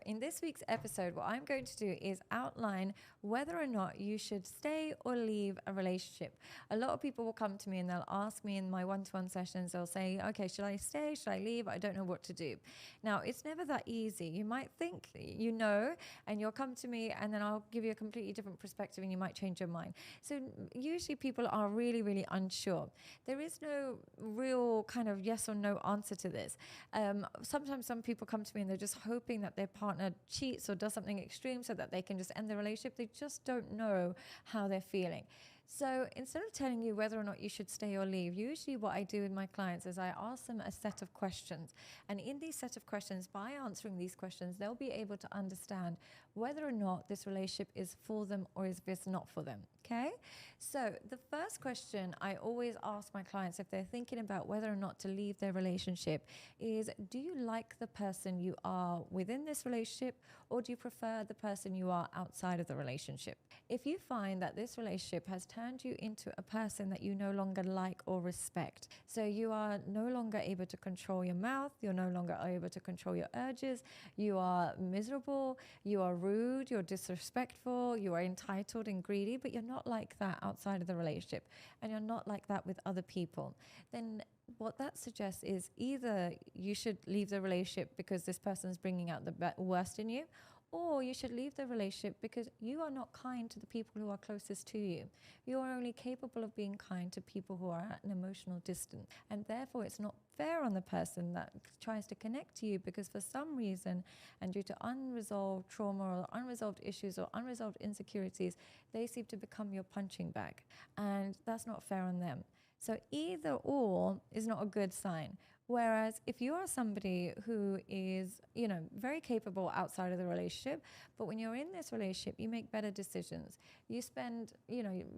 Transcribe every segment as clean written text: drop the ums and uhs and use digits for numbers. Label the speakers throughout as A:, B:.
A: in this week's episode, what I'm going to do is outline whether or not you should stay or leave a relationship. A lot of people will come to me and they'll ask me in my one-to-one sessions, they'll say, okay, should I stay? Should I leave? I don't know what to do. Now, it's never that easy. You might think you know, and you'll come to me and then I'll give you a completely different perspective and you might change your mind. So usually people are really, really unsure. There is no real kind of yes or no answer to this. Sometimes some people come to me and they're just hoping that their partner cheats or does something extreme so that they can just end the relationship. They just don't know how they're feeling. So instead of telling you whether or not you should stay or leave, usually what I do with my clients is I ask them a set of questions. And in these set of questions, by answering these questions, they'll be able to understand whether or not this relationship is for them or is this not for them. Okay? So the first question I always ask my clients if they're thinking about whether or not to leave their relationship is, do you like the person you are within this relationship, or do you prefer the person you are outside of the relationship? If you find that this relationship has turned you into a person that you no longer like or respect, so you are no longer able to control your mouth, you're no longer able to control your urges, you are miserable, you are rude, you're disrespectful, you are entitled and greedy, but you're not like that outside of the relationship, and you're not like that with other people, then what that suggests is either you should leave the relationship because this person's bringing out the worst in you, or you should leave the relationship because you are not kind to the people who are closest to you. You are only capable of being kind to people who are at an emotional distance. And therefore, it's not fair on the person that tries to connect to you because for some reason, and due to unresolved trauma or unresolved issues or unresolved insecurities, they seem to become your punching bag. And that's not fair on them. So either or is not a good sign. Whereas if you are somebody who is, very capable outside of the relationship, but when you're in this relationship, you make better decisions. You spend,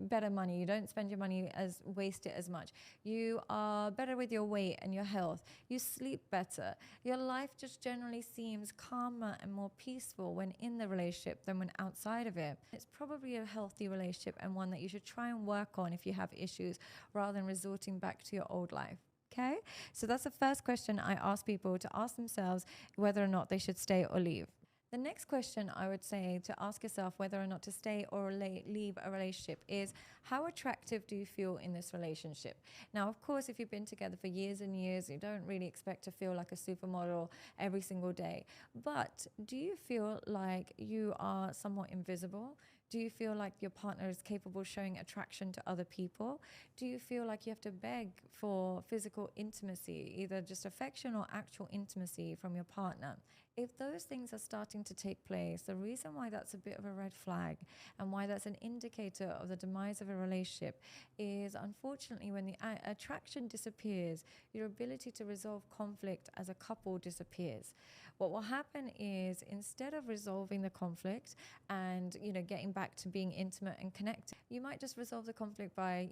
A: better money. You don't spend your money waste it as much. You are better with your weight and your health. You sleep better. Your life just generally seems calmer and more peaceful when in the relationship than when outside of it. It's probably a healthy relationship and one that you should try and work on if you have issues rather than resorting back to your old life. Okay, so that's the first question I ask people to ask themselves whether or not they should stay or leave. The next question I would say to ask yourself whether or not to stay or leave a relationship is, how attractive do you feel in this relationship? Now, of course, if you've been together for years and years, you don't really expect to feel like a supermodel every single day. But do you feel like you are somewhat invisible? Do you feel like your partner is capable of showing attraction to other people? Do you feel like you have to beg for physical intimacy, either just affection or actual intimacy from your partner? If those things are starting to take place, the reason why that's a bit of a red flag and why that's an indicator of the demise of a relationship is, unfortunately, when the attraction disappears, your ability to resolve conflict as a couple disappears. What will happen is, instead of resolving the conflict and, getting back to being intimate and connected, you might just resolve the conflict by,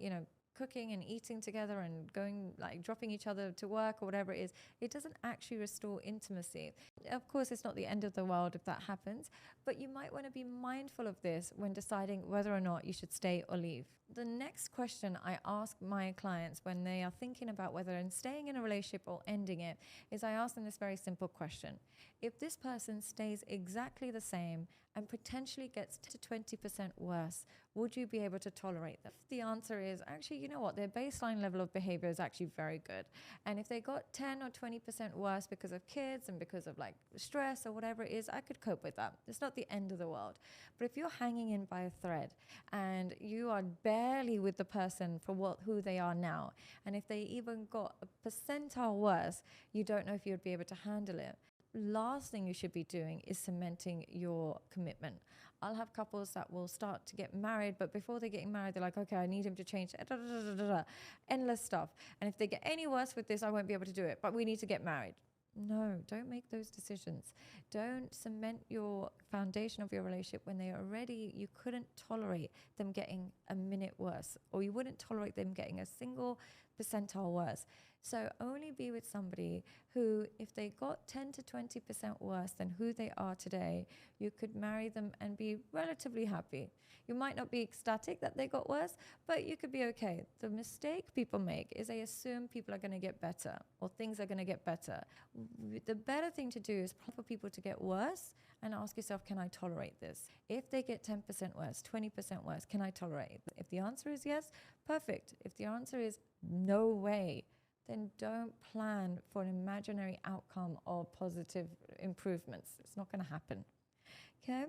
A: cooking and eating together and dropping each other to work or whatever it is. It doesn't actually restore intimacy. Of course, it's not the end of the world if that happens, but you might want to be mindful of this when deciding whether or not you should stay or leave. The next question I ask my clients when they are thinking about whether in staying in a relationship or ending it is, I ask them this very simple question. If this person stays exactly the same and potentially gets to 20% worse, would you be able to tolerate them? The answer is, actually, you know what, their baseline level of behavior is actually very good. And if they got 10 or 20% worse because of kids and because of stress or whatever it is, I could cope with that. It's not the end of the world. But if you're hanging in by a thread and you are barely with the person for who they are now, and if they even got a percentile worse, you don't know if you'd be able to handle it. Last thing you should be doing is cementing your commitment. I'll have couples that will start to get married, but before they're getting married, they're like, okay, I need him to change, endless stuff. And if they get any worse with this, I won't be able to do it, but we need to get married. No, don't make those decisions. Don't cement your foundation of your relationship when you couldn't tolerate them getting a minute worse, or you wouldn't tolerate them getting a single percentile worse. So only be with somebody who, if they got 10 to 20% worse than who they are today, you could marry them and be relatively happy. You might not be ecstatic that they got worse, but you could be okay. The mistake people make is they assume people are going to get better or things are going to get better. The better thing to do is for people to get worse and ask yourself, can I tolerate this? If they get 10% worse, 20% worse, can I tolerate it? If the answer is yes, perfect. If the answer is no way, then don't plan for an imaginary outcome or positive improvements. It's not going to happen. Okay?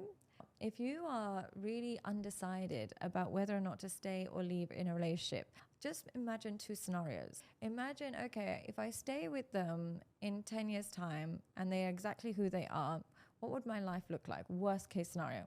A: If you are really undecided about whether or not to stay or leave in a relationship, just imagine two scenarios. Imagine, okay, if I stay with them in 10 years' time and they are exactly who they are, what would my life look like? Worst case scenario.